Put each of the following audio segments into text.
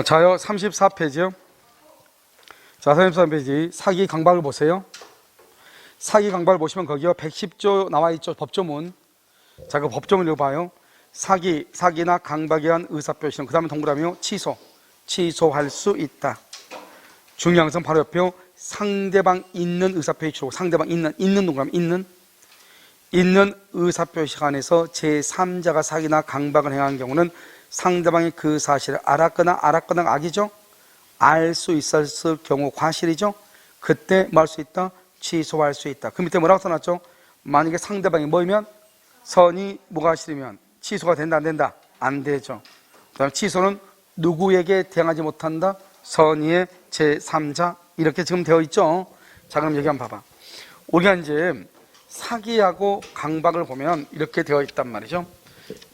자요 34페이지요. 자, 34페이지 사기 강박을 보세요. 사기 강박을 보시면 거기요 110조 나와 있죠. 법조문. 자, 그 법조문 읽어봐요. 사기나 강박에 의한 의사표시는 그 다음에 동그라미요 취소할 수 있다. 중요한 것은 바로 옆에요 상대방 있는 의사표시로 상대방 있는 동그라미 있는 의사표시가 안에서 제3자가 사기나 강박을 행한 경우는 상대방이 그 사실을 알았거나 악이죠. 알 수 있었을 경우 과실이죠. 그때 뭐 할 수 있다? 취소할 수 있다. 그 밑에 뭐라고 써놨죠? 만약에 상대방이 뭐이면 선이 뭐가 싫으면 취소가 된다 안 된다? 안 되죠. 그 다음에 취소는 누구에게 대항하지 못한다? 선의의 제3자 이렇게 지금 되어 있죠. 자, 그럼 여기 한번 봐봐. 우리가 이제 사기하고 강박을 보면 이렇게 되어 있단 말이죠.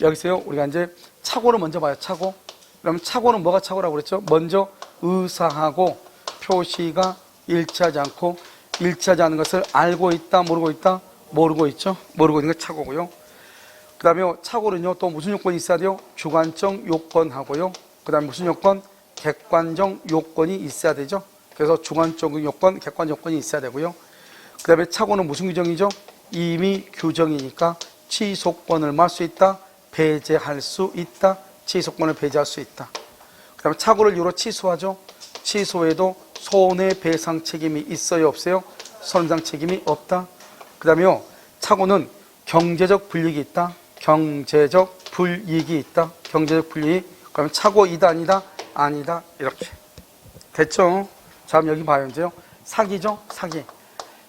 여기서요 우리가 이제 착오를 먼저 봐요. 착오. 그러면 착오는 뭐가 착오라고 그랬죠? 먼저 의사하고 표시가 일치하지 않고 일치하지 않은 것을 알고 있다 모르고 있다? 모르고 있죠. 모르고 있는 게 착오고요. 그 다음에 착오는요 또 무슨 요건이 있어야 돼요? 주관적 요건하고요. 그 다음에 무슨 요건? 객관적 요건이 있어야 되죠. 그래서 주관적 요건, 객관적 요건이 있어야 되고요. 그 다음에 착오는 무슨 규정이죠? 임의 규정이니까 취소권을 말 수 있다, 배제할 수 있다, 취소권을 배제할 수 있다. 그 다음에 착오를 이유로 취소하죠. 취소에도 손해배상 책임이 있어요, 없어요? 손해배상 책임이 없다. 그 다음에요 착오는 경제적 불이익이 있다, 경제적 불이익이 있다, 경제적 불이익. 그러면 착오이다 아니다? 아니다. 이렇게 됐죠? 자, 그럼 여기 봐요. 이제요 사기죠.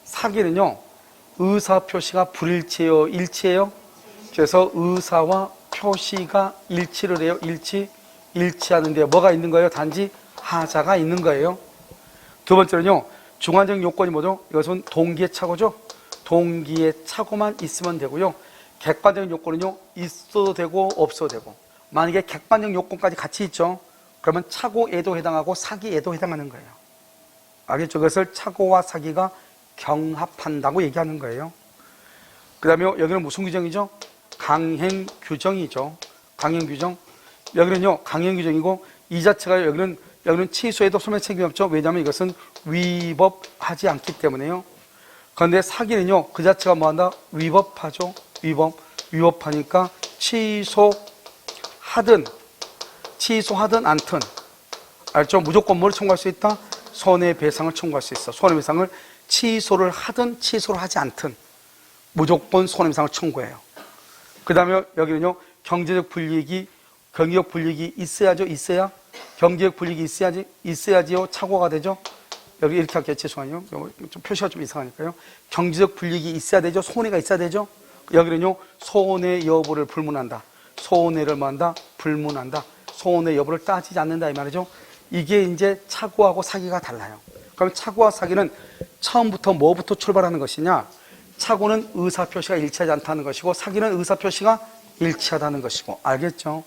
사기는요 의사표시가 불일치해요, 일치해요? 그래서 의사와 표시가 일치를 해요. 일치하는데 뭐가 있는 거예요? 단지 하자가 있는 거예요. 두 번째는요 중간적 요건이 뭐죠? 이것은 동기의 착오죠. 동기의 착오만 있으면 되고요. 객관적인 요건은요 있어도 되고 없어도 되고, 만약에 객관적 요건까지 같이 있죠. 그러면 착오에도 해당하고 사기에도 해당하는 거예요. 알겠죠? 그것을 착오와 사기가 경합한다고 얘기하는 거예요. 그 다음에 여기는 무슨 규정이죠? 강행 규정이죠. 강행 규정. 여기는요 강행 규정이고, 이 자체가 여기는 취소에도 손해 책임이 없죠. 왜냐하면 이것은 위법하지 않기 때문에요. 그런데 사기는요 그 자체가 뭐한다? 위법하죠. 위법하니까 취소하든 않든, 알죠? 무조건 뭘 청구할 수 있다? 손해배상을 청구할 수 있어. 손해배상을 취소를 하든 취소를 하지 않든 무조건 손해배상을 청구해요. 그 다음에 여기는요 경제적 불이익이 있어야죠. 경제적 불이익이 있어야지요 착오가 되죠. 여기 이렇게 할게요. 죄송해요. 좀 표시가 좀 이상하니까요. 경제적 불이익이 있어야 되죠. 손해가 있어야 되죠. 여기는요 손해 여부를 불문한다. 손해를 뭐한다? 불문한다. 손해 여부를 따지지 않는다 이 말이죠. 이게 이제 착오하고 사기가 달라요. 그럼 착오와 사기는 처음부터 뭐부터 출발하는 것이냐? 착오는 의사표시가 일치하지 않다는 것이고, 사기는 의사표시가 일치하다는 것이고, 알겠죠?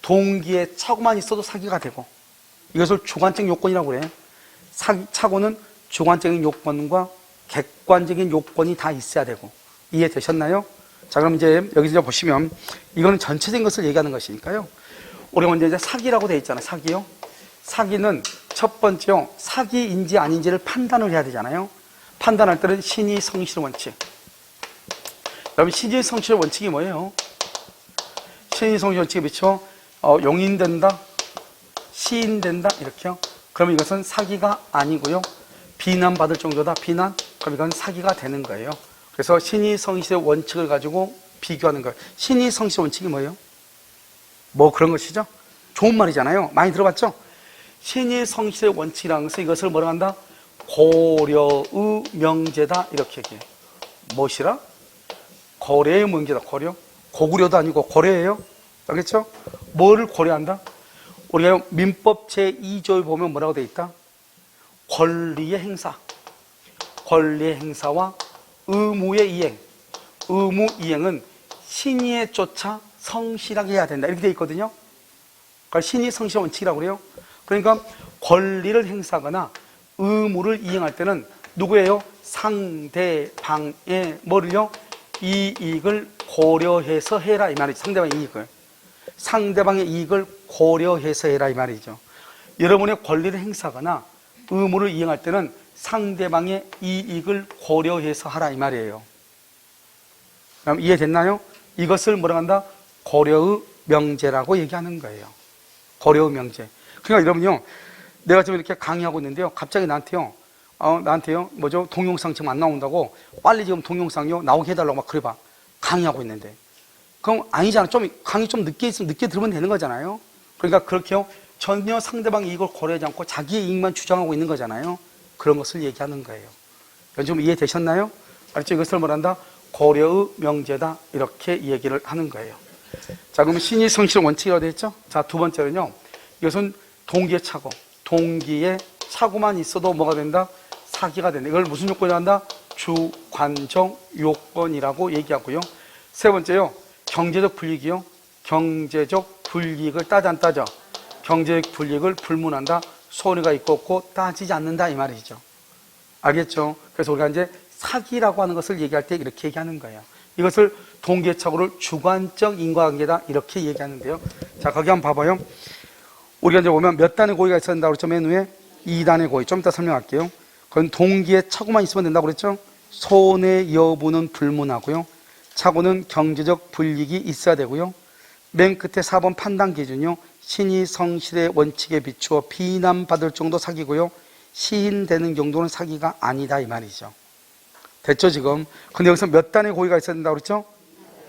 동기에 착오만 있어도 사기가 되고, 이것을 주관적 요건이라고 그래요. 착오는 주관적인 요건과 객관적인 요건이 다 있어야 되고, 이해되셨나요? 자, 그럼 이제 여기서 보시면 이거는 전체적인 것을 얘기하는 것이니까요. 우리가 먼저 이제 사기라고 되어 있잖아요. 사기요. 사기는 첫 번째요 사기인지 아닌지를 판단을 해야 되잖아요. 판단할 때는 신의 성실 원칙. 여러분 신의 성실 원칙이 뭐예요? 신의 성실 원칙이 그렇죠? 용인된다, 시인된다 이렇게요. 그러면 이것은 사기가 아니고요 비난받을 정도다. 비난? 그럼 이건 사기가 되는 거예요. 그래서 신의 성실의 원칙을 가지고 비교하는 거예요. 신의 성실 원칙이 뭐예요? 뭐 그런 것이죠. 좋은 말이잖아요. 많이 들어봤죠? 신의 성실의 원칙이라는 것은 이것을 뭐라고 한다? 고려의 명제다 이렇게 얘기해요. 무엇이라? 고려의 명제다. 고구려도 아니고 고려예요. 알겠죠? 뭐를 고려한다? 우리가 민법 제2조에 보면 뭐라고 되어 있다? 권리의 행사와 의무의 이행. 의무 이행은 신의에 쫓아 성실하게 해야 된다 이렇게 되어 있거든요. 그러니까 신의 성실 원칙이라고 그래요. 그러니까 권리를 행사하거나 의무를 이행할 때는 누구예요? 상대방의 뭐를요? 이익을 고려해서 해라 이 말이죠. 상대방의 이익을 고려해서 해라 이 말이죠. 여러분의 권리를 행사하거나 의무를 이행할 때는 상대방의 이익을 고려해서 하라 이 말이에요. 그럼 이해됐나요? 이것을 뭐라고 한다? 고려의 명제라고 얘기하는 거예요. 고려의 명제. 그러니까 여러분요, 내가 지금 이렇게 강의하고 있는데요, 갑자기 나한테요, 뭐죠? 동영상 지금 안 나온다고 빨리 지금 동영상요 나오게 해달라고 막 그래봐. 강의하고 있는데. 그럼 아니잖아. 좀 강의 좀 늦게 있으면 늦게 들으면 되는 거잖아요. 그러니까 그렇게요, 전혀 상대방 이익을 고려하지 않고 자기의 이익만 주장하고 있는 거잖아요. 그런 것을 얘기하는 거예요. 좀 이해되셨나요? 알죠? 이것을 뭐란다? 고려의 명제다. 이렇게 얘기를 하는 거예요. 자, 그럼 신의 성실 원칙이라고 되어 있죠? 자, 두 번째는요, 이것은 동기의 착오. 동기의 착오만 있어도 뭐가 된다? 사기가 된다. 이걸 무슨 요건이라고 한다? 주관적 요건이라고 얘기하고요. 세 번째요, 경제적 불이익이요. 경제적 불이익을 따져 안 따져? 경제적 불이익을 불문한다. 손해가 있고 없고 따지지 않는다 이 말이죠. 알겠죠? 그래서 우리가 이제 사기라고 하는 것을 얘기할 때 이렇게 얘기하는 거예요. 이것을 동기의 착오를 주관적 인과관계다 이렇게 얘기하는데요. 자, 거기 한번 봐봐요. 우리가 이제 보면 몇 단의 고의가 있어야 된다고 그랬죠? 맨 위에 2단의 고의. 좀 이따 설명할게요. 그건 동기의 착오만 있으면 된다고 그랬죠? 손해 여부는 불문하고요. 착오는 경제적 불이익이 있어야 되고요. 맨 끝에 4번 판단 기준이요. 신의 성실의 원칙에 비추어 비난받을 정도 사기고요. 시인되는 정도는 사기가 아니다 이 말이죠. 됐죠 지금? 근데 여기서 몇 단의 고의가 있어야 된다고 그랬죠?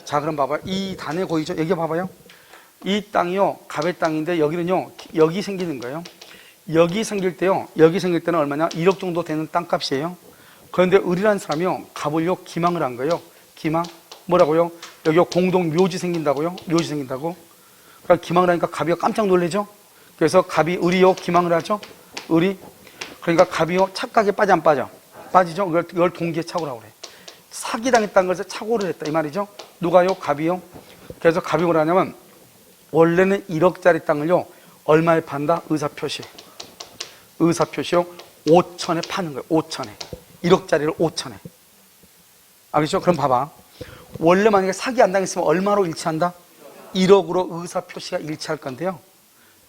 자, 그럼 봐봐요. 2단의 고의죠. 여기 봐봐요. 이 땅이요, 갑의 땅인데 여기는요, 여기 생기는 거예요. 여기 생길 때는 얼마냐? 1억 정도 되는 땅값이에요. 그런데 을이라는 사람이요, 갑을요, 기망을 한 거예요. 기망? 뭐라고요? 여기 공동 묘지 생긴다고요? 묘지 생긴다고? 그러니까 기망을 하니까 갑이요, 깜짝 놀라죠? 그래서 갑이 을이요, 기망을 하죠? 을이. 그러니까 갑이요, 착각에 빠져 안 빠져? 빠지죠? 이걸 동기의 착오라고 그래. 사기당했다는 것을 착오를 했다 이 말이죠? 누가요? 갑이요. 그래서 갑이 뭐라 하냐면 원래는 1억짜리 땅을요, 얼마에 판다? 의사표시요 5천에 파는 거예요. 5천에. 1억짜리를 5천에. 알겠죠? 그럼 봐봐. 원래 만약에 사기 안 당했으면 얼마로 일치한다? 1억으로 의사표시가 일치할 건데요.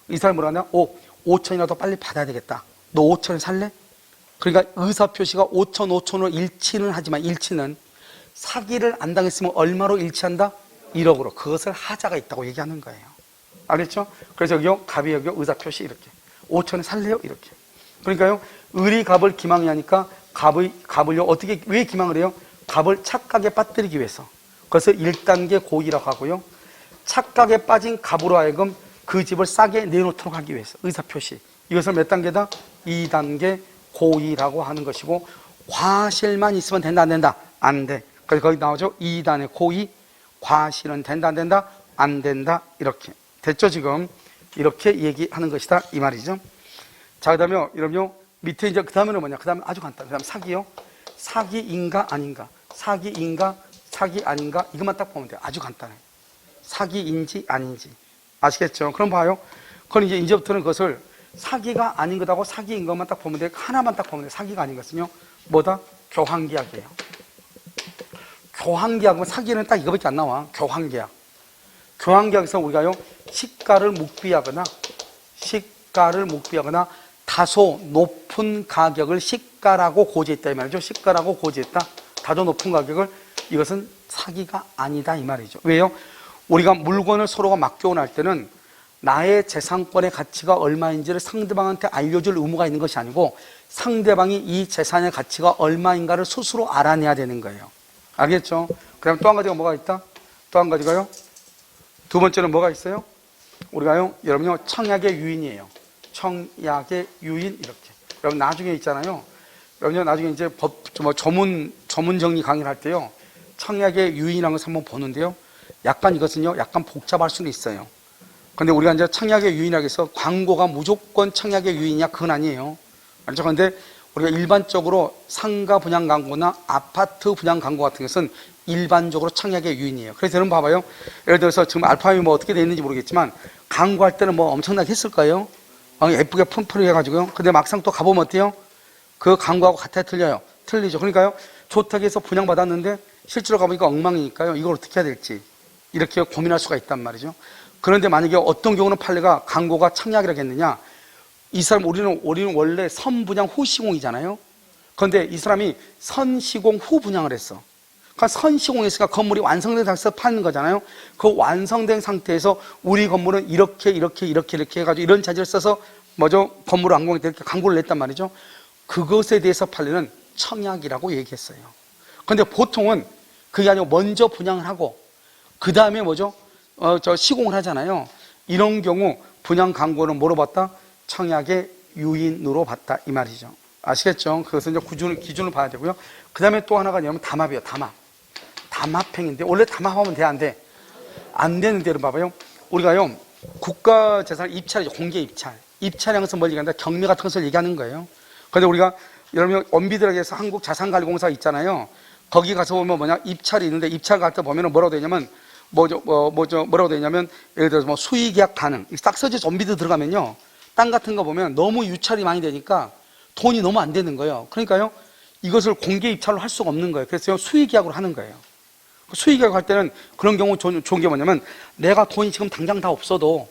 이 사람이 뭐라 하냐? 5천이라도 빨리 받아야 되겠다. 너 5천에 살래? 그러니까 의사표시가 5천으로 일치는 하지만 일치는 사기를 안 당했으면 얼마로 일치한다? 1억으로. 그것을 하자가 있다고 얘기하는 거예요. 알겠죠? 그래서 여기요, 갑이 여기요, 의사표시 이렇게. 5천에 살래요? 이렇게. 그러니까요, 을이 갑을 기망이 하니까 갑을요, 어떻게, 왜 기망을 해요? 갑을 착각에 빠뜨리기 위해서. 그래서 1단계 고의라고 하고요. 착각에 빠진 갑으로 하여금 그 집을 싸게 내놓도록 하기 위해서. 의사표시. 이것을 몇 단계다? 2단계 고의라고 하는 것이고, 과실만 있으면 된다, 안 된다? 안 돼. 그래서 거기 나오죠? 2단의 고의. 과실은 된다, 안 된다? 안 된다. 이렇게. 됐죠, 지금? 이렇게 얘기하는 것이다. 이 말이죠. 자, 그 다음에, 여러분요, 밑에 이제, 그 다음에는 뭐냐? 그 다음에 아주 간단해. 그 다음에 사기요. 사기인가, 아닌가? 사기인가, 사기 아닌가? 이것만 딱 보면 돼요. 아주 간단해. 사기인지, 아닌지. 아시겠죠? 그럼 봐요. 그건 이제부터는 그것을 사기가 아닌 것하고 사기인 것만 딱 보면 돼. 하나만 딱 보면 돼. 사기가 아닌 것은요. 뭐다? 교환계약이에요. 교환계약은 사기는 딱 이거밖에 안 나와. 교환계약. 교환계약에서 우리가요, 시가를 묵비하거나 다소 높은 가격을 시가라고 고지했다 이 말이죠. 시가라고 고지했다. 다소 높은 가격을, 이것은 사기가 아니다 이 말이죠. 왜요? 우리가 물건을 서로가 맡겨할 때는 나의 재산권의 가치가 얼마인지를 상대방한테 알려줄 의무가 있는 것이 아니고 상대방이 이 재산의 가치가 얼마인가를 스스로 알아내야 되는 거예요. 알겠죠? 그 다음 또 한 가지가 뭐가 있다? 또 한 가지가요? 두 번째는 뭐가 있어요? 우리가요, 여러분요, 청약의 유인이에요. 청약의 유인, 이렇게. 여러분, 나중에 있잖아요. 여러분요, 나중에 이제 전문 정리 강의를 할 때요, 청약의 유인이라는 것을 한번 보는데요. 약간 이것은요, 약간 복잡할 수는 있어요. 근데 우리가 이제 청약의 유인이라고 해서 광고가 무조건 청약의 유인이냐? 그건 아니에요. 알죠? 근데 우리가 일반적으로 상가 분양 광고나 아파트 분양 광고 같은 것은 일반적으로 청약의 유인이에요. 그래서 여러분 봐봐요. 예를 들어서 지금 알파임이 뭐 어떻게 되어 있는지 모르겠지만 광고할 때는 뭐 엄청나게 했을 거예요. 예쁘게 푼풀이 해가지고요. 근데 막상 또 가보면 어때요? 그 광고하고 같아 틀려요. 틀리죠. 그러니까요, 좋다고 해서 분양받았는데 실제로 가보니까 엉망이니까요. 이걸 어떻게 해야 될지 이렇게 고민할 수가 있단 말이죠. 그런데 만약에 어떤 경우는 판례가 광고가 청약이라고 했느냐, 이 사람 우리는 원래 선분양 후 시공이잖아요. 그런데 이 사람이 선시공 후 분양을 했어. 그러니까 선시공했으니까 건물이 완성된 상태에서 파는 거잖아요. 그 완성된 상태에서 우리 건물은 이렇게 해가지고 이런 자재를 써서 건물을 완공했다 이렇게 광고를 냈단 말이죠. 그것에 대해서 판례는 청약이라고 얘기했어요. 그런데 보통은 그게 아니고 먼저 분양을 하고 그 다음에 시공을 하잖아요. 이런 경우 분양 광고는 뭐로 봤다? 청약의 유인으로 봤다 이 말이죠. 아시겠죠? 그것은 이제 기준을 봐야 되고요. 그 다음에 또 하나가 뭐냐면 담합이에요. 담합행인데 원래 담합하면 돼, 안 돼? 안 되는데 여러분 봐봐요. 우리가요 국가재산 입찰이죠. 공개 입찰량에서 뭘 얘기한다? 경매 같은 것을 얘기하는 거예요. 그런데 우리가 여러분 원비들에게서 한국자산관리공사 있잖아요. 거기 가서 보면 입찰이 있는데 입찰 갈 때 보면 뭐라고 되냐면 뭐라고 되냐면 예를 들어서 수의계약 가능 딱 써져서 원비드 들어가면요 땅 같은 거 보면 너무 유찰이 많이 되니까 돈이 너무 안 되는 거예요. 그러니까요 이것을 공개 입찰로 할 수가 없는 거예요. 그래서 수의계약으로 하는 거예요. 수의계약 할 때는 그런 경우 좋은 게 뭐냐면 내가 돈이 지금 당장 다 없어도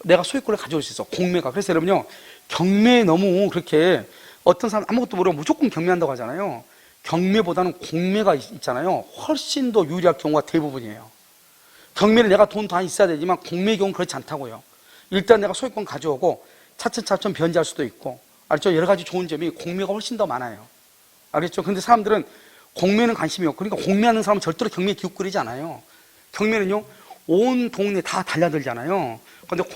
내가 소유권을 가져올 수 있어. 공매가. 그래서 여러분요 경매에 너무 그렇게 어떤 사람 아무것도 모르고 무조건 경매한다고 하잖아요. 경매보다는 공매가 있잖아요. 훨씬 더 유리할 경우가 대부분이에요. 경매는 내가 돈 다 있어야 되지만 공매의 경우는 그렇지 않다고요. 일단 내가 소유권 가져오고 차츰 변제할 수도 있고 알죠? 여러 가지 좋은 점이 공매가 훨씬 더 많아요. 알겠죠? 근데 사람들은 공매는 관심이 없고 그러니까 공매하는 사람은 절대로 경매에 기웃거리지 않아요. 경매는요 온 동네 다 달려들잖아요. 그런데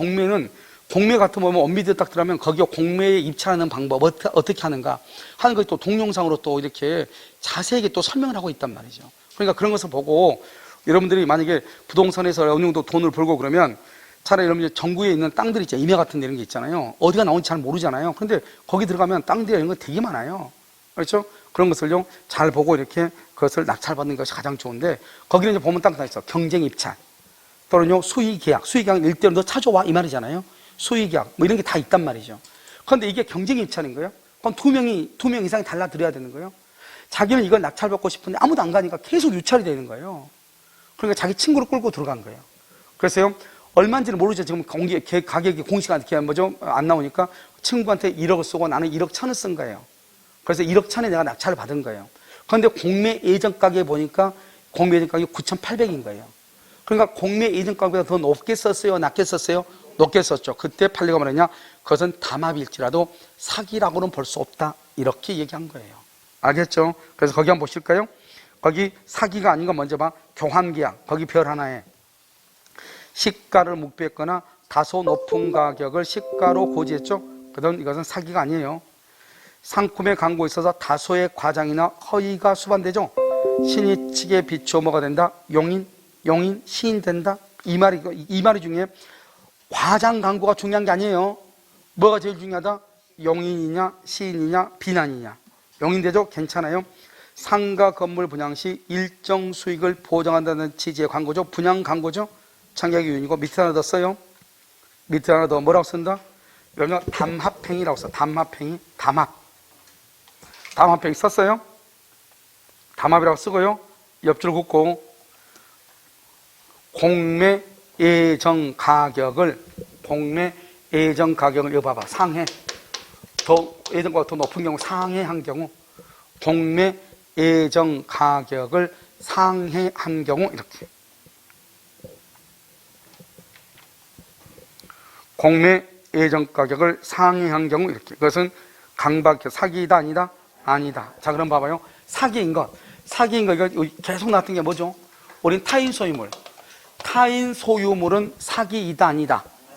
공매 같은 거 보면 원비드 딱 들어가면 거기에 공매에 입찰하는 방법 어떻게 하는가 하는 것이 또 동영상으로 또 이렇게 자세하게 또 설명을 하고 있단 말이죠. 그러니까 그런 것을 보고 여러분들이 만약에 부동산에서 어느 정도 돈을 벌고 그러면 차라리 여러분들 전국에 있는 땅들 있죠. 임야 같은 데 이런 게 있잖아요. 어디가 나온지 잘 모르잖아요. 그런데 거기 들어가면 땅들이 이런 거 되게 많아요. 그렇죠? 그런 것을요 잘 보고 이렇게 그것을 낙찰받는 것이 가장 좋은데 거기는 이제 보면 딱 다 있어. 경쟁 입찰 또는요 수의계약은 일대로 너 찾아와 이 말이잖아요. 수의계약 이런 게 다 있단 말이죠. 그런데 이게 경쟁 입찰인 거예요. 그럼 두 명 이상이 달라들어야 되는 거예요. 자기는 이걸 낙찰받고 싶은데 아무도 안 가니까 계속 유찰이 되는 거예요. 그러니까 자기 친구를 끌고 들어간 거예요. 그래서요 얼마인지는 모르죠. 지금 가격이 공시가 안 나오니까 친구한테 1억을 쓰고 나는 1억 1천을 쓴 거예요. 그래서 1억 1천에 내가 낙찰을 받은 거예요. 그런데 공매 예전 가격에 보니까 공매 예전 가격이 9,800인 거예요. 그러니까 공매 예전 가격보다 더 높게 썼어요? 낮게 썼어요? 높게 썼죠. 그때 판례가 뭐랬냐? 그것은 담합일지라도 사기라고는 볼 수 없다. 이렇게 얘기한 거예요. 알겠죠? 그래서 거기 한번 보실까요? 거기 사기가 아닌 건 먼저 봐. 교환계약. 거기 별 하나에 시가를 묵비했거나 다소 높은 가격을 시가로 고지했죠. 그건 이것은 사기가 아니에요. 상품의 광고에 있어서 다소의 과장이나 허위가 수반되죠. 신의 측에 비추어 뭐가 된다? 용인, 시인 된다. 이 말이 중요해. 과장 광고가 중요한 게 아니에요. 뭐가 제일 중요하다? 용인이냐, 시인이냐, 비난이냐. 용인되죠? 괜찮아요. 상가 건물 분양 시 일정 수익을 보장한다는 취지의 광고죠. 분양 광고죠. 청약의 유인이고 밑에 하나 더 써요. 밑에 하나 더 뭐라고 쓴다? 여러분 담합행위라고 써. 담합행위. 담합행위 썼어요. 담합이라고 쓰고요. 옆줄 긋고 공매 예정 가격을 이거 봐봐. 상해. 예정보다 더 높은 경우 상해한 경우 공매 예정 가격을 상해한 경우 이렇게 공매 예정 가격을 상해한 경우 이렇게 그것은 강박해 사기이다 아니다. 자 그럼 봐봐요. 사기인 거 이거 계속 나왔던 게 뭐죠? 우린 타인 소유물은 사기이다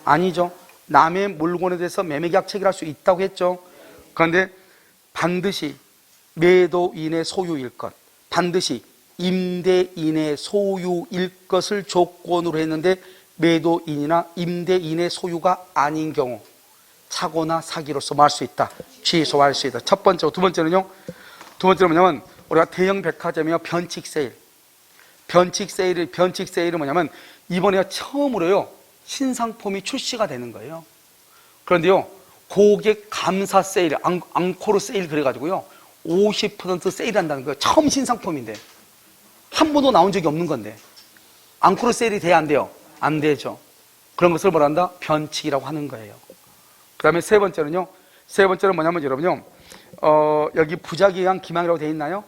아니죠. 남의 물건에 대해서 매매계약 체결할 수 있다고 했죠. 그런데 반드시 매도인의 소유일 것, 반드시 임대인의 소유일 것을 조건으로 했는데 매도인이나 임대인의 소유가 아닌 경우 착오나 사기로서 뭐 할 수 있다? 취소할 수 있다. 첫 번째고 두 번째는 뭐냐면 우리가 대형 백화점이요 변칙 세일은 뭐냐면 이번에 처음으로요 신상품이 출시가 되는 거예요. 그런데요 고객 감사 세일, 앙코르 세일 그래가지고요 50% 세일한다는 거예요. 처음 신상품인데 한 번도 나온 적이 없는 건데 앙코르 세일이 돼야 안 돼요? 안 되죠. 그런 것을 뭐라 한다? 변칙이라고 하는 거예요. 그 다음에 세 번째는요 세 번째는 뭐냐면 여러분요, 여기 부작위에 의한 기망이라고 되어 있나요?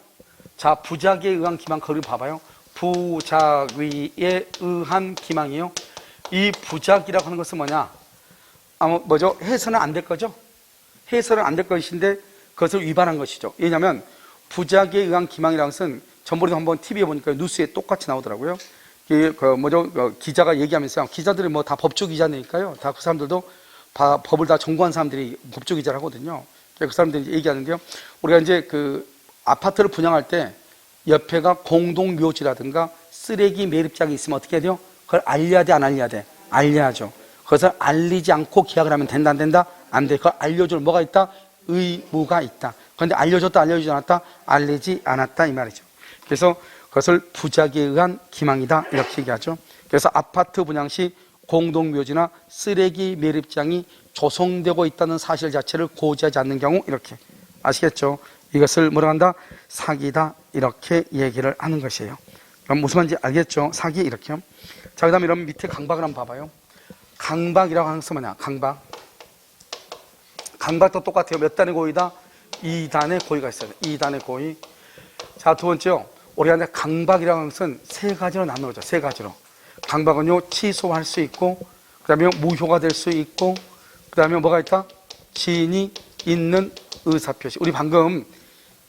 자, 부작위에 의한 기망, 거기 봐봐요. 부작위에 의한 기망이요. 이 부작이라고 하는 것은 뭐냐? 뭐죠? 해서는 안 될 거죠? 해서는 안 될 것인데 그것을 위반한 것이죠. 왜냐하면 부작위에 의한 기망이라는 것은 전번에도 한번 TV에 보니까 뉴스에 똑같이 나오더라고요. 기자가 얘기하면서, 기자들이 뭐 다 법조 기자니까요. 다 그 사람들도 법을 다 전공한 사람들이 법조 기자를 하거든요. 그 사람들이 얘기하는데요. 우리가 이제 그 아파트를 분양할 때 옆에가 공동묘지라든가 쓰레기 매립장이 있으면 어떻게 해야 돼요? 그걸 알려야 돼, 안 알려야 돼? 알려야죠. 그것을 알리지 않고 계약을 하면 된다, 안 된다? 안 돼. 그걸 알려줄 뭐가 있다? 의무가 있다. 그런데 알려줬다, 알려주지 않았다? 알리지 않았다, 이 말이죠. 그래서 그것을 부작위에 의한 기망이다, 이렇게 얘기하죠. 그래서 아파트 분양 시 공동묘지나 쓰레기 매립장이 조성되고 있다는 사실 자체를 고지하지 않는 경우, 이렇게. 아시겠죠? 이것을 뭐라 한다? 사기다, 이렇게 얘기를 하는 것이에요. 그럼 무슨 말인지 알겠죠? 사기, 이렇게요. 자, 그 다음에 여러분 밑에 강박을 한번 봐봐요. 강박이라고 하는 것은 뭐냐? 강박. 강박도 똑같아요. 몇 단의 고의다? 2단의 고의가 있어요. 2단의 고의. 자, 두 번째요. 우리가 이제 강박이라는 것은 세 가지로 나누어져. 세 가지로. 강박은요, 취소할 수 있고, 그 다음에 무효가 될 수 있고, 그 다음에 뭐가 있다? 지인이 있는 의사표시. 우리 방금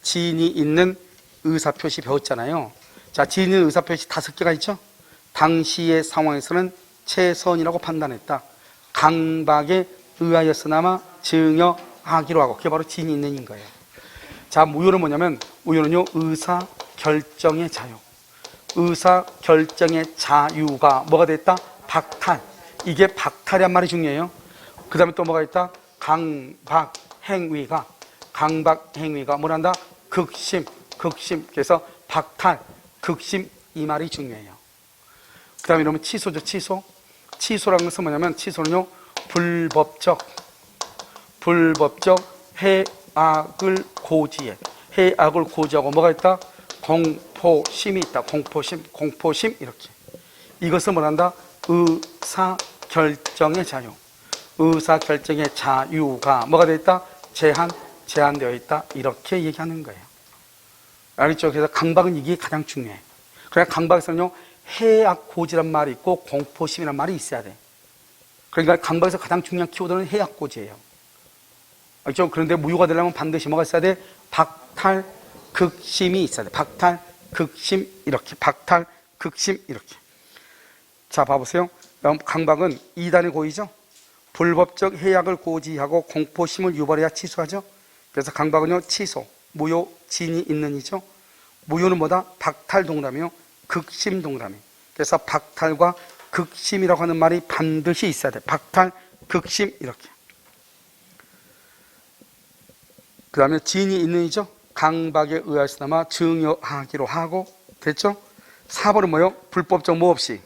지인이 있는 의사표시 배웠잖아요. 자, 지인이 있는 의사표시 5개가 있죠? 당시의 상황에서는 최선이라고 판단했다. 강박에 의하여서나마 증여하기로 하고, 그게 바로 지인이 있는인 거예요. 자, 무효는 뭐냐면, 무효는요, 의사 결정의 자유. 의사 결정의 자유가 뭐가 됐다? 박탈. 이게 박탈이란 말이 중요해요. 그 다음에 또 뭐가 있다? 강박 행위가 뭐란다? 극심. 그래서 박탈, 극심, 이 말이 중요해요. 그 다음에 이러면 취소죠, 취소. 취소라는 것은 뭐냐면, 취소는요, 불법적 해악을 고지해. 해악을 고지하고 뭐가 있다? 공포심이 있다. 공포심, 이렇게. 이것을 뭐란다? 의사결정의 자유. 의사결정의 자유가 뭐가 되어 있다? 제한되어 있다. 이렇게 얘기하는 거예요. 알겠죠? 그래서 강박은 이게 가장 중요해. 그러니까 강박에서는요, 해악고지란 말이 있고 공포심이란 말이 있어야 돼. 그러니까 강박에서 가장 중요한 키워드는 해악고지예요. 알겠죠? 그런데 무효가 되려면 반드시 뭐가 있어야 돼? 박탈, 극심이 있어야 돼. 박탈, 극심, 이렇게. 박탈, 극심, 이렇게. 자, 봐보세요. 강박은 2단의 고의죠? 불법적 해악을 고지하고 공포심을 유발해야 취소하죠? 그래서 강박은요, 취소, 무효, 진이 있는 이죠? 무효는 뭐다? 박탈 동그라미요, 극심 동그라미. 그래서 박탈과 극심이라고 하는 말이 반드시 있어야 돼. 박탈, 극심, 이렇게. 그 다음에 진이 있는 이죠? 강박에 의하여서나마 증여하기로 하고. 됐죠? 4번은 뭐요? 불법적 뭐 없이?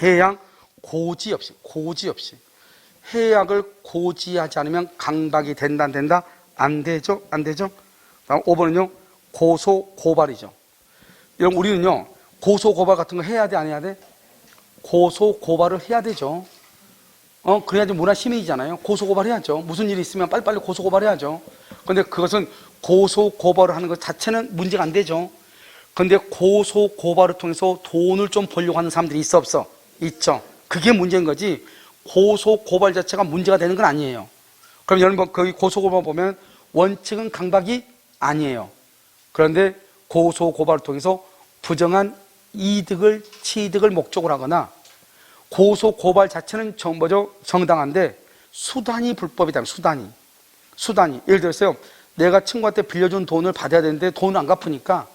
해양 고지 없이. 해악을 고지하지 않으면 강박이 된다, 안 된다? 안 되죠? 다음 5번은요, 고소, 고발이죠. 여러분, 우리는요, 고소, 고발 같은 거 해야 돼, 안 해야 돼? 고소, 고발을 해야 되죠. 그래야지 문화 시민이잖아요. 고소, 고발해야죠. 무슨 일이 있으면 빨리빨리 고소, 고발해야죠. 근데 그것은 고소, 고발을 하는 것 자체는 문제가 안 되죠. 근데 고소, 고발을 통해서 돈을 좀 벌려고 하는 사람들이 있어, 없어? 있죠. 그게 문제인 거지. 고소, 고발 자체가 문제가 되는 건 아니에요. 그럼 여러분, 거기 고소, 고발 보면 원칙은 강박이 아니에요. 그런데 고소, 고발을 통해서 부정한 이득을, 취득을 목적으로 하거나 고소, 고발 자체는 정당한데 수단이 불법이다. 수단이. 예를 들어서요, 내가 친구한테 빌려준 돈을 받아야 되는데 돈을 안 갚으니까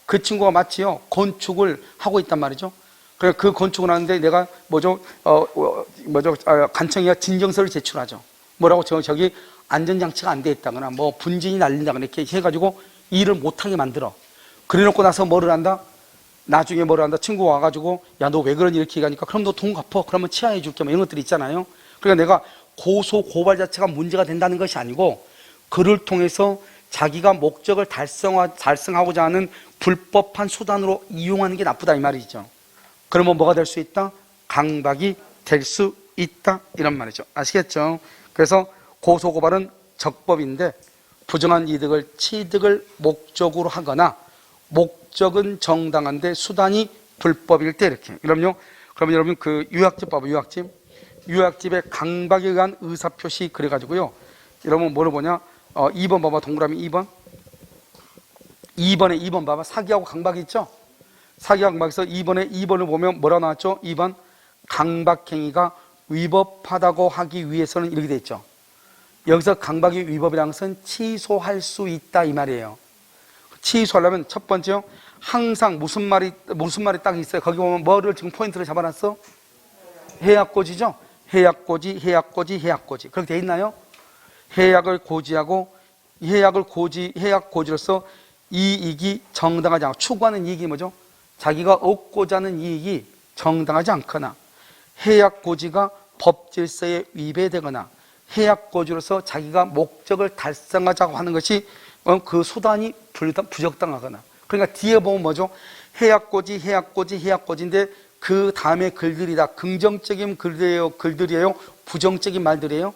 그 친구가 마치요, 건축을 하고 있단 말이죠. 그래서 그 건축을 하는데 내가 간청이가 진정서를 제출하죠. 뭐라고? 저기 안전장치가 안 돼 있다거나 뭐 분진이 날린다거나 이렇게 해가지고 일을 못하게 만들어. 그래 놓고 나서 뭐를 한다? 나중에 뭐를 한다? 친구가 와가지고 야, 너 왜 그러니? 이렇게 얘기하니까 그럼 너 돈 갚어. 그러면 치하해 줄게. 뭐 이런 것들이 있잖아요. 그러니까 내가 고소, 고발 자체가 문제가 된다는 것이 아니고 그를 통해서 자기가 목적을 달성하고자 하는 불법한 수단으로 이용하는 게 나쁘다, 이 말이죠. 그러면 뭐가 될 수 있다? 강박이 될 수 있다, 이런 말이죠. 아시겠죠? 그래서 고소, 고발은 적법인데 부정한 이득을 취득을 목적으로 하거나 목적은 정당한데 수단이 불법일 때 이렇게. 그럼요. 그러면 여러분 그 유학집 봐봐. 유학집에 강박에 의한 의사표시 그래가지고요. 여러분 뭐를 보냐? 2번 봐봐. 동그라미 2번. 2번 봐봐. 사기하고 강박이 있죠? 사기하고 강박에서 2번을 보면 뭐라 나왔죠? 2번. 강박행위가 위법하다고 하기 위해서는 이렇게 돼 있죠. 여기서 강박이 위법이라는 것은 취소할 수 있다 이 말이에요. 취소하려면 첫 번째요. 항상 무슨 말이 딱 있어요. 거기 보면 뭐를 지금 포인트를 잡아놨어? 해약고지죠? 해약고지. 그렇게 돼 있나요? 해약을 고지하고 해약고지로서 이익이 정당하지 않고 추구하는 이익이 뭐죠? 자기가 얻고자 하는 이익이 정당하지 않거나 해약고지가 법질서에 위배되거나 해약고지로서 자기가 목적을 달성하자고 하는 것이 그 수단이 부적당하거나. 그러니까 뒤에 보면 뭐죠? 해약고지인데 그 다음에 글들이 다 긍정적인 글들이에요? 부정적인 말들이에요?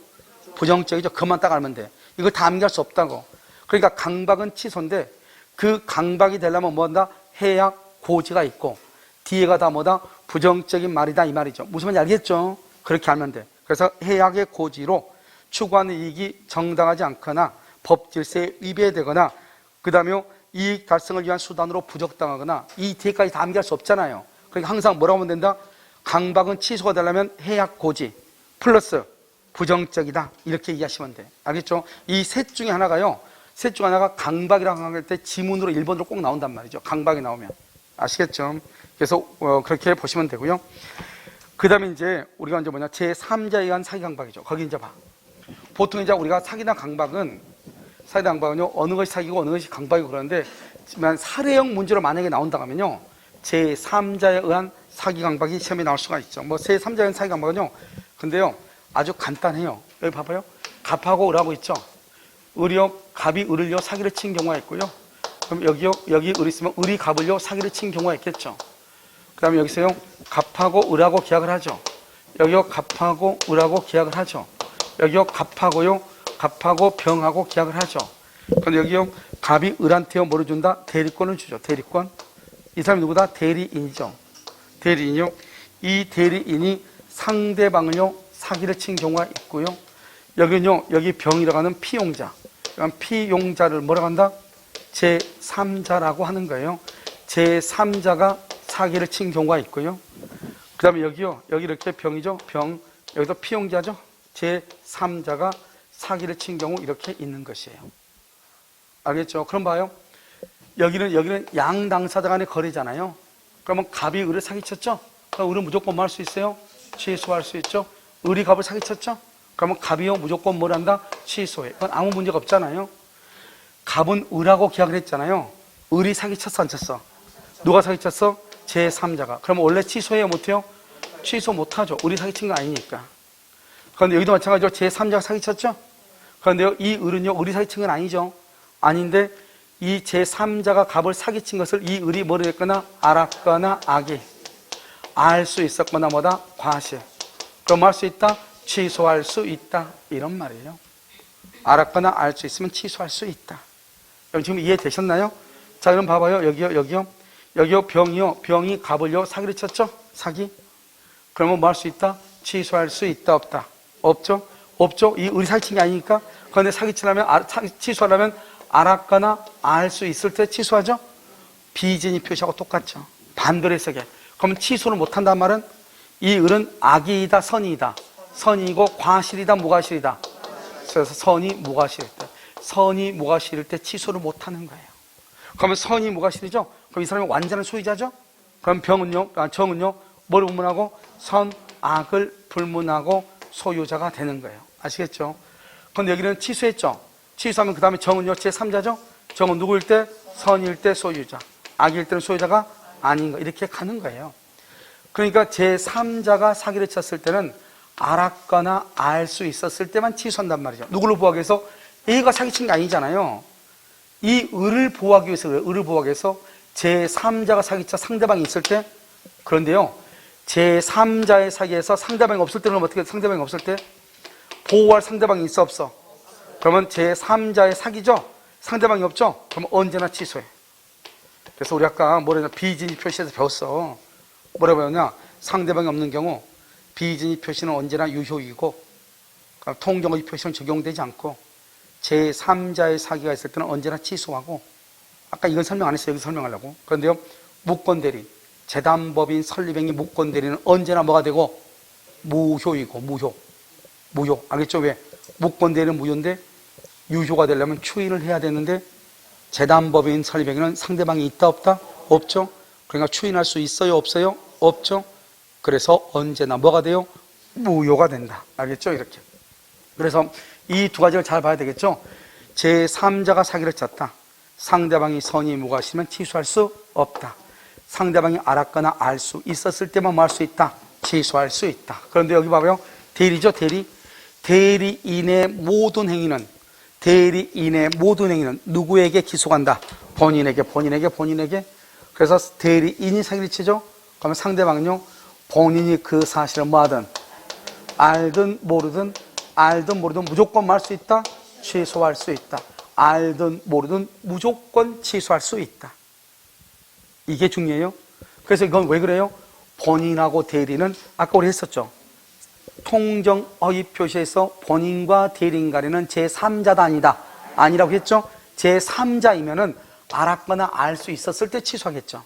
부정적이죠. 그만 딱 알면 돼. 이걸 다 암기할 수 없다고. 그러니까 강박은 취소인데 그 강박이 되려면 뭐한다? 해약고지가 있고 뒤에가 다 뭐다? 부정적인 말이다 이 말이죠. 무슨 말인지 알겠죠? 그렇게 알면 돼. 그래서 해약의 고지로 추구하는 이익이 정당하지 않거나 법질서에 위배되거나 그 다음에 이익 달성을 위한 수단으로 부적당하거나 이 뒤에까지 다 암기할 수 없잖아요. 그러니까 항상 뭐라고 하면 된다? 강박은 취소가 되려면 해약고지 플러스 부정적이다 이렇게 이해하시면 돼. 알겠죠? 이 셋 중에 하나가 강박이라고 할 때 지문으로 1번으로 꼭 나온단 말이죠. 강박이 나오면. 아시겠죠? 그래서 그렇게 보시면 되고요. 그 다음에 이제 우리가 이제 제3자에 의한 사기 강박이죠. 거기 이제 봐. 보통 이제 우리가 사기나 강박은요, 어느 것이 사기고 어느 것이 강박이고 그러는데, 사례형 문제로 만약에 나온다 하면요, 제3자에 의한 사기 강박이 시험에 나올 수가 있죠. 제3자에 의한 사기 강박은요, 근데요, 아주 간단해요. 여기 봐봐요. 갑하고 을하고 있죠. 을이요, 갑이 을을요, 사기를 친 경우가 있고요. 그럼 여기 을이 있으면 을이 갑을요, 사기를 친 경우가 있겠죠. 그 다음에 여기서요, 갑하고 을하고 계약을 하죠. 여기요, 갑하고 을하고 계약을 하죠. 여기요, 갑하고 병하고 계약을 하죠. 그런데 여기요, 갑이 을한테요, 뭐를 준다? 대리권을 주죠. 대리권. 이 사람이 누구다? 대리인이죠. 대리인이요. 이 대리인이 상대방을요, 사기를 친 경우가 있고요. 여기는요, 여기 병이라고 하는 피용자. 그러니까 피용자를 뭐라고 한다? 제3자라고 하는 거예요. 제3자가 사기를 친 경우가 있고요. 그 다음에 여기요, 여기 이렇게 병이죠. 병. 여기도 피용자죠. 제3자가 사기를 친 경우 이렇게 있는 것이에요. 알겠죠? 그럼 봐요. 여기는 양당사자 간의 거래잖아요. 그러면 갑이 을을 사기쳤죠? 그럼 을은 무조건 뭐 할 수 있어요? 취소할 수 있죠? 을이 갑을 사기쳤죠? 그러면 갑이요 무조건 뭘 한다? 취소해. 그건 아무 문제가 없잖아요. 갑은 을하고 계약을 했잖아요. 을이 사기쳤어 안 쳤어? 누가 사기쳤어? 제3자가. 그러면 원래 취소해요 못해요? 취소 못하죠. 을이 사기친 거 아니니까. 그런데 여기도 마찬가지로 제3자가 사기쳤죠? 그런데요, 이 을은요, 을이 사기친 건 아니죠. 아닌데, 이 제3자가 갑을 사기친 것을 이 을이 뭐를 했거나, 알았거나, 악이. 알 수 있었거나, 뭐다? 과실. 그럼 뭐 할 수 있다? 취소할 수 있다. 이런 말이에요. 알았거나 알 수 있으면 취소할 수 있다. 여러분 지금 이해되셨나요? 자, 그럼 봐봐요. 여기요, 병이요. 병이 갑을요, 사기를 쳤죠? 사기. 그러면 뭐 할 수 있다? 취소할 수 있다, 없다? 없죠? 없죠? 이 을이 사기친 게 아니니까. 그런데 취소하려면 알았거나 알 수 있을 때 취소하죠? 비진이 표시하고 똑같죠. 반대로 해석해. 그러면 취소를 못한다는 말은 이 을은 악이다, 선이다. 선이고 과실이다, 무과실이다. 그래서 선이 무과실일 때 취소를 못하는 거예요. 그러면 선이 무과실이죠? 그럼 이 사람이 완전한 소유자죠? 그럼 정은요, 뭐를 불문하고? 선, 악을 불문하고 소유자가 되는 거예요. 아시겠죠? 그런데 여기는 취소했죠? 취소하면 그 다음에 정은요, 제3자죠? 정은 누구일 때? 선일 때 소유자. 악일 때는 소유자가 아닌 거. 이렇게 가는 거예요. 그러니까 제3자가 사기를 쳤을 때는 알았거나 알 수 있었을 때만 취소한단 말이죠. 누구를 보호하기 위해서? A가 사기친 게 아니잖아요. 이 을을 보호하기 위해서 그래요. 을을 보호하기 위해서 제3자가 사기쳐 상대방이 있을 때. 그런데요, 제3자의 사기에서 상대방이 없을 때는 어떻게? 상대방이 없을 때 보호할 상대방이 있어 없어? 그러면 제3자의 사기죠? 상대방이 없죠? 그럼 언제나 취소해. 그래서 우리 아까 뭐라 비진입 표시에서 배웠어. 뭐라고 배웠냐? 상대방이 없는 경우 비진입 표시는 언제나 유효이고 통정의 표시는 적용되지 않고 제3자의 사기가 있을 때는 언제나 취소하고, 아까 이건 설명 안 했어요. 여기 설명하려고. 그런데요, 무권대리, 재단법인 설립행위 무권대리는 언제나 뭐가 되고? 무효이고. 무효. 알겠죠? 왜? 무권대리는 무효인데 유효가 되려면 추인을 해야 되는데 재단법인 설립행위는 상대방이 있다 없다? 없죠. 그러니까 추인할 수 있어요 없어요? 없죠. 그래서 언제나 뭐가 돼요? 무효가 된다. 알겠죠? 이렇게. 그래서 이 두 가지를 잘 봐야 되겠죠? 제3자가 사기를 쳤다. 상대방이 선의 무과시면 취소할 수 없다. 상대방이 알았거나 알 수 있었을 때만 뭐 할 수 있다? 취소할 수 있다. 그런데 여기 봐봐요. 대리죠, 대리. 대리인의 모든 행위는 누구에게 기소간다? 본인에게. 그래서 대리인이 사기를 치죠? 그러면 상대방은요, 본인이 그 사실을 뭐하든 알든 모르든 무조건 뭐 할 수 있다? 취소할 수 있다. 알든 모르든 무조건 취소할 수 있다. 이게 중요해요. 그래서 이건 왜 그래요? 본인하고 대리는 아까 우리 했었죠. 통정어의 표시에서 본인과 대리인 간에는 제3자다 아니다. 아니라고 했죠. 제3자이면은 알았거나 알 수 있었을 때 취소하겠죠.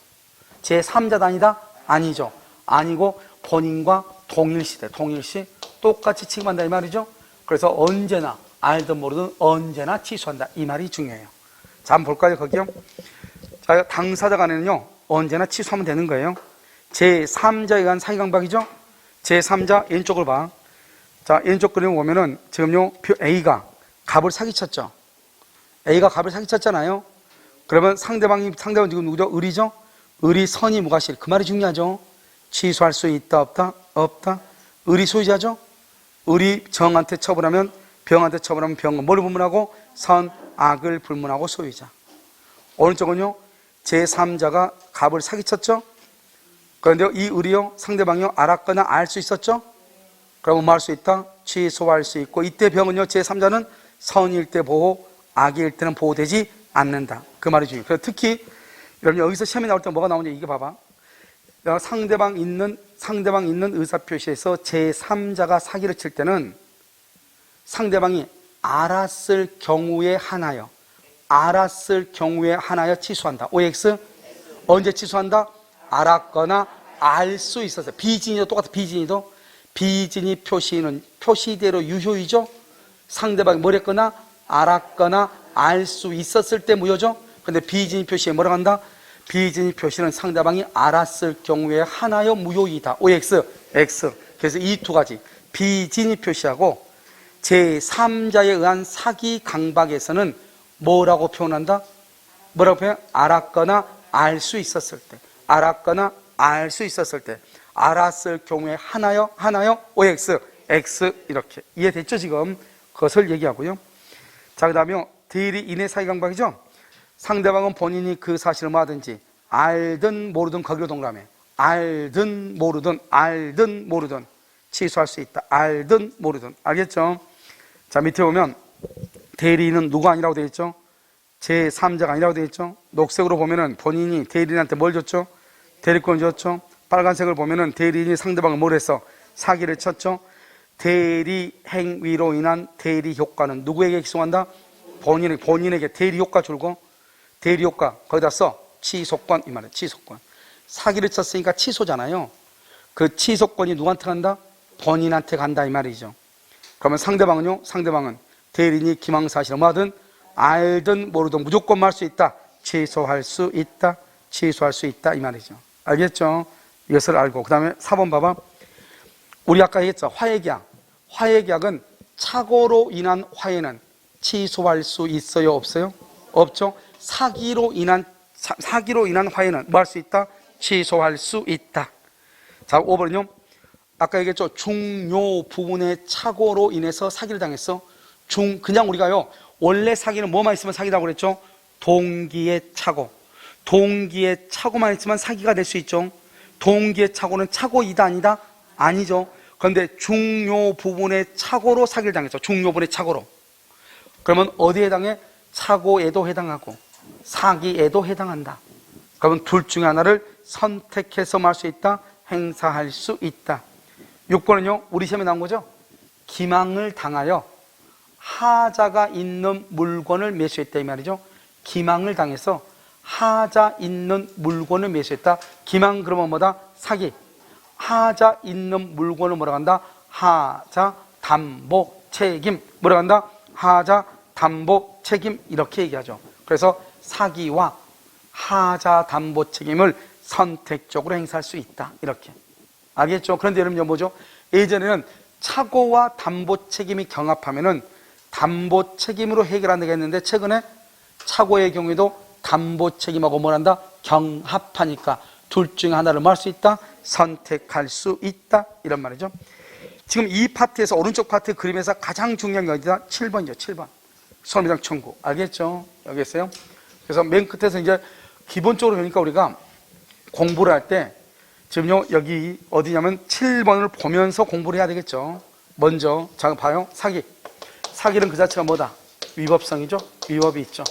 제3자다 아니다? 아니죠. 아니고 본인과 동일시 똑같이 취급한다 이 말이죠. 그래서 언제나 알든 모르든 언제나 취소한다 이 말이 중요해요. 자, 한번 볼까요? 거기요. 자, 당사자 간에는요 언제나 취소하면 되는 거예요. 제3자에 의한 사기강박이죠. 제3자 왼쪽을 봐. 자, 왼쪽 그림 보면은 지금요 A가 갑을 사기쳤죠. A가 갑을 사기쳤잖아요. 그러면 상대방이 지금 누구죠? 을이죠. 을이 선의 무과실. 그 말이 중요하죠. 취소할 수 있다 없다? 없다. 을이 소유자죠. 을이 정한테 처분하면 병한테 처분하면 병은 뭐를 불문하고? 선, 악을 불문하고 소유자. 오른쪽은요 제3자가 갑을 사기쳤죠. 그런데 이 을이요 상대방이요 알았거나 알 수 있었죠. 그러면 뭐 할 수 있다? 취소할 수 있고, 이때 병은요 제3자는 선일 때 보호, 악일 때는 보호되지 않는다. 그 말이 중요해요. 그래서 특히 여러분 여기서 시험에 나올 때 뭐가 나오냐 이게 봐봐. 상대방 있는 의사표시에서 제3자가 사기를 칠 때는 상대방이 알았을 경우에 하나여 취소한다. OX 언제 취소한다? 알았거나 알 수 있었어요. 비진이도 똑같아. 비진이 표시는 표시대로 유효이죠. 상대방이 뭘 했거나 알았거나 알 수 있었을 때 무효죠. 근데 비진이 표시에 뭐라고 한다? 비진이 표시는 상대방이 알았을 경우에 하나여 무효이다. OX, X. 그래서 이 두 가지 비진이 표시하고 제3자에 의한 사기 강박에서는 뭐라고 표현한다? 뭐라고 표현? 알았거나 알 수 있었을 때. 알았을 경우에 하나여 OX, X. 이렇게 이해됐죠 지금? 그것을 얘기하고요. 자, 그 다음에 대리인의 사기 강박이죠. 상대방은 본인이 그 사실을 뭐하든지 알든 모르든 거기로 동그라미. 알든 모르든 취소할 수 있다. 알든 모르든. 알겠죠? 자, 밑에 보면 대리인은 누가 아니라고 되어 있죠? 제3자가 아니라고 되어 있죠? 녹색으로 보면은 본인이 대리인한테 뭘 줬죠? 대리권 줬죠? 빨간색을 보면은 대리인이 상대방을 뭘 했어? 사기를 쳤죠? 대리 행위로 인한 대리 효과는 누구에게 기소한다? 본인에게 대리 효과 줄고, 대리 효과 거기다 써. 취소권 이 말이에요. 취소권. 사기를 쳤으니까 취소잖아요. 그 취소권이 누구한테 간다? 본인한테 간다 이 말이죠. 그러면 상대방은요? 상대방은 대리인이 기망사실을 뭐하든 알든 모르든 무조건 할 수 있다. 취소할 수 있다 이 말이죠. 알겠죠? 이것을 알고 그 다음에 4번 봐봐. 우리 아까 얘기했죠. 화해계약은 착오로 인한 화해는 취소할 수 있어요 없어요? 없죠. 사기로 인한 화해는 뭐 할 수 있다? 취소할 수 있다. 자, 5번은요 아까 얘기했죠. 중요 부분의 착오로 인해서 사기를 당했어. 그냥 우리가요 원래 사기는 뭐만 있으면 사기라고 그랬죠? 동기의 착오만 있으면 사기가 될 수 있죠. 동기의 착오는 착오이다 아니다? 아니죠. 그런데 중요 부분의 착오로 사기를 당했죠. 중요 부분의 착오로. 그러면 어디에 해당해? 착오에도 해당하고 사기에도 해당한다. 그러면 둘 중에 하나를 선택해서 할 수 있다, 행사할 수 있다. 6번은요, 우리 시험에 나온 거죠. 기망을 당하여 하자가 있는 물건을 매수했다 이 말이죠. 기망을 당해서 하자 있는 물건을 매수했다. 기망 그러면 뭐다? 사기. 하자 있는 물건을 뭐라고 한다? 하자 담보 책임. 뭐라고 한다? 하자 담보 책임. 이렇게 얘기하죠. 그래서 사기와 하자 담보 책임을 선택적으로 행사할 수 있다. 이렇게. 알겠죠? 그런데 여러분 뭐죠? 예전에는 착오와 담보 책임이 경합하면은 담보 책임으로 해결한다고 했는데 최근에 착오의 경우에도 담보 책임하고 뭘 한다? 경합하니까 둘 중에 하나를 뭐 할 수 있다? 선택할 수 있다. 이런 말이죠. 지금 이 파트에서 오른쪽 파트 그림에서 가장 중요한 게 어디다? 7번이죠. 7번. 손해배상 청구. 알겠죠? 여기 있어요. 그래서 맨 끝에서 이제 기본적으로 그러니까 우리가 공부를 할 때 지금요 여기 어디냐면 7번을 보면서 공부를 해야 되겠죠. 먼저 자 봐요. 사기. 사기는 그 자체가 뭐다? 위법성이죠. 위법이 있죠.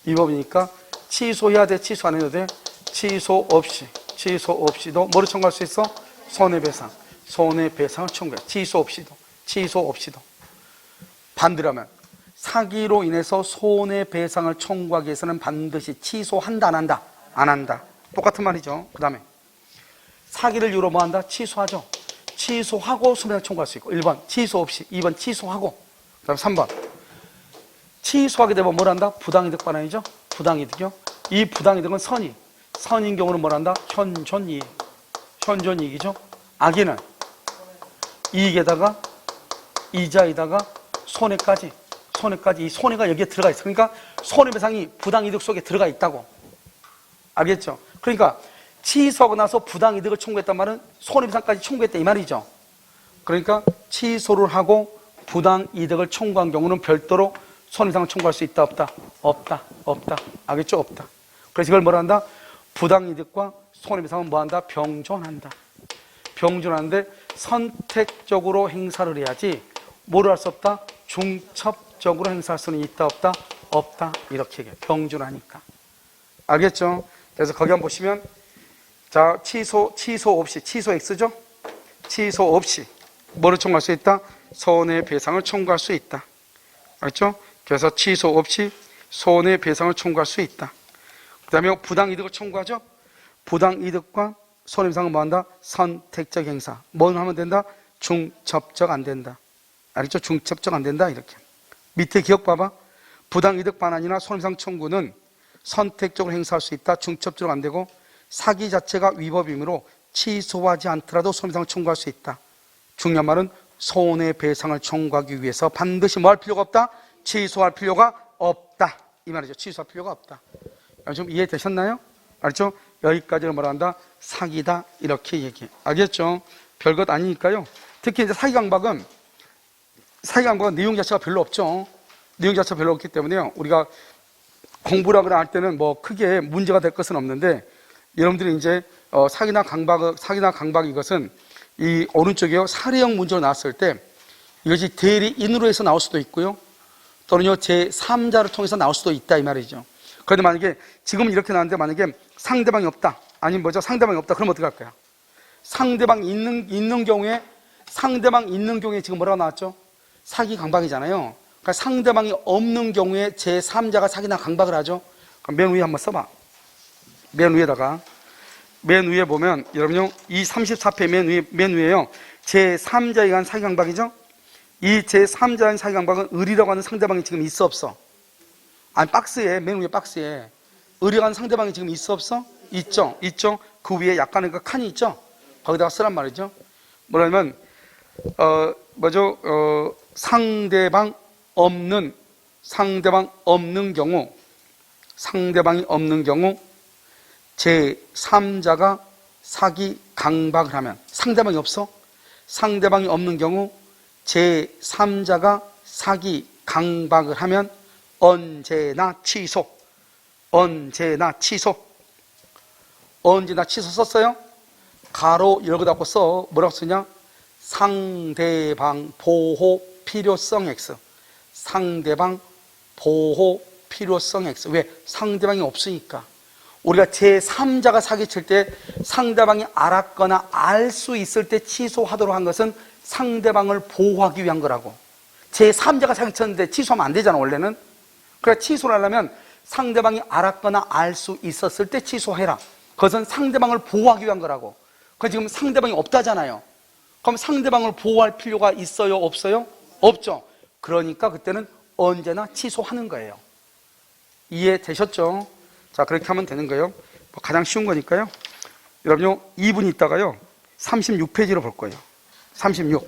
위법이니까 취소해야 돼? 취소 안 해도 돼? 취소 없이도 뭐를 청구할 수 있어? 손해배상. 손해배상을 청구해. 취소 없이도. 반대라면 사기로 인해서 손해배상을 청구하기 위해서는 반드시 취소한다 안 한다? 안 한다. 똑같은 말이죠. 그 다음에 사기를 이유로 뭐 한다? 취소하죠. 취소하고 손해배상 청구할 수 있고 1번 취소 없이, 2번 취소하고, 그 다음에 3번 취소하게 되면 뭘 한다? 부당이득 반환이죠. 부당이득이요. 이 부당이득은 선인 경우는 뭘 한다? 현존이익이죠. 악의는 이익에다가 이자에다가 손해까지 이 손해가 여기에 들어가 있어. 그러니까 손해배상이 부당이득 속에 들어가 있다고. 알겠죠? 그러니까 취소하고 나서 부당이득을 청구했단 말은 손해배상까지 청구했다 이 말이죠. 그러니까 취소를 하고 부당이득을 청구한 경우는 별도로 손해배상을 청구할 수 있다 없다? 없다. 알겠죠? 없다. 그래서 이걸 뭐라 한다? 부당이득과 손해배상은 뭐한다? 병존한다. 병존하는데 선택적으로 행사를 해야지 뭐를 할 수 없다? 중첩적으로 행사할 수는 있다 없다? 없다. 이렇게 얘기해요. 병존하니까. 알겠죠? 그래서 거기 한번 보시면 자 취소 없이, 취소 X죠? 취소 없이 뭐를 청구할 수 있다? 손해배상을 청구할 수 있다. 알겠죠? 그래서 취소 없이 손해배상을 청구할 수 있다. 그 다음에 부당이득을 청구하죠? 부당이득과 손해배상은 뭐한다? 선택적 행사. 뭘 하면 된다? 중첩적 안 된다. 알겠죠? 중첩적 안 된다. 이렇게. 밑에 기억 봐봐. 부당이득 반환이나 손해배상 청구는 선택적으로 행사할 수 있다. 중첩적으로 안 되고 사기 자체가 위법이므로 취소하지 않더라도 손해배상을 청구할 수 있다. 중요한 말은 손해배상을 청구하기 위해서 반드시 뭐 할 필요가 없다? 취소할 필요가 없다. 이 말이죠. 취소할 필요가 없다. 좀 이해되셨나요? 알죠? 여기까지는 뭐라 한다? 사기다. 이렇게 얘기해. 알겠죠? 별것 아니니까요. 특히 이제 사기 강박은 내용 자체가 별로 없죠. 내용 자체가 별로 없기 때문에요. 우리가 공부라거나 할 때는 뭐 크게 문제가 될 것은 없는데 여러분들이 이제 사기나 강박 이것은 이 오른쪽에요. 사례형 문제로 나왔을 때 이것이 대리인으로 해서 나올 수도 있고요. 또는요 제3자를 통해서 나올 수도 있다 이 말이죠. 그런데 만약에 지금 이렇게 나왔는데 만약에 상대방이 없다. 아니면 뭐죠? 상대방이 없다. 그럼 어떻게 할 거야? 상대방이 있는 경우에 지금 뭐라고 나왔죠? 사기 강박이잖아요. 그러니까 상대방이 없는 경우에 제3자가 사기나 강박을 하죠. 그럼 맨 위에 한번 써봐. 맨 위에 보면 여러분요 이 34페 맨 위에요 제3자에 의한 사기 강박이죠. 이 제3자에 의한 사기 강박은 을이라고 하는 상대방이 지금 있어 없어? 아니 박스에 맨 위에 박스에 을이라고 하는 상대방이 지금 있어 없어? 있죠. 그 위에 약간의 그 칸이 있죠. 거기다가 쓰란 말이죠. 뭐냐면 상대방이 없는 경우 제3자가 사기 강박을 하면 상대방이 없어? 상대방이 없는 경우 제3자가 사기 강박을 하면 언제나 취소 썼어요? 가로 열고 닫고 써. 뭐라고 쓰냐? 상대방 보호 필요성 X. 상대방 보호 필요성 X. 왜? 상대방이 없으니까. 우리가 제3자가 사기칠 때 상대방이 알았거나 알 수 있을 때 취소하도록 한 것은 상대방을 보호하기 위한 거라고. 제3자가 사기쳤는데 취소하면 안 되잖아, 원래는. 그러니까 취소를 하려면 상대방이 알았거나 알 수 있었을 때 취소해라. 그것은 상대방을 보호하기 위한 거라고. 그 지금 상대방이 없다잖아요. 그럼 상대방을 보호할 필요가 있어요, 없어요? 없죠. 그러니까 그때는 언제나 취소하는 거예요. 이해되셨죠? 자, 그렇게 하면 되는 거예요. 가장 쉬운 거니까요. 여러분요, 2분 있다가요 36페이지로 볼 거예요. 36.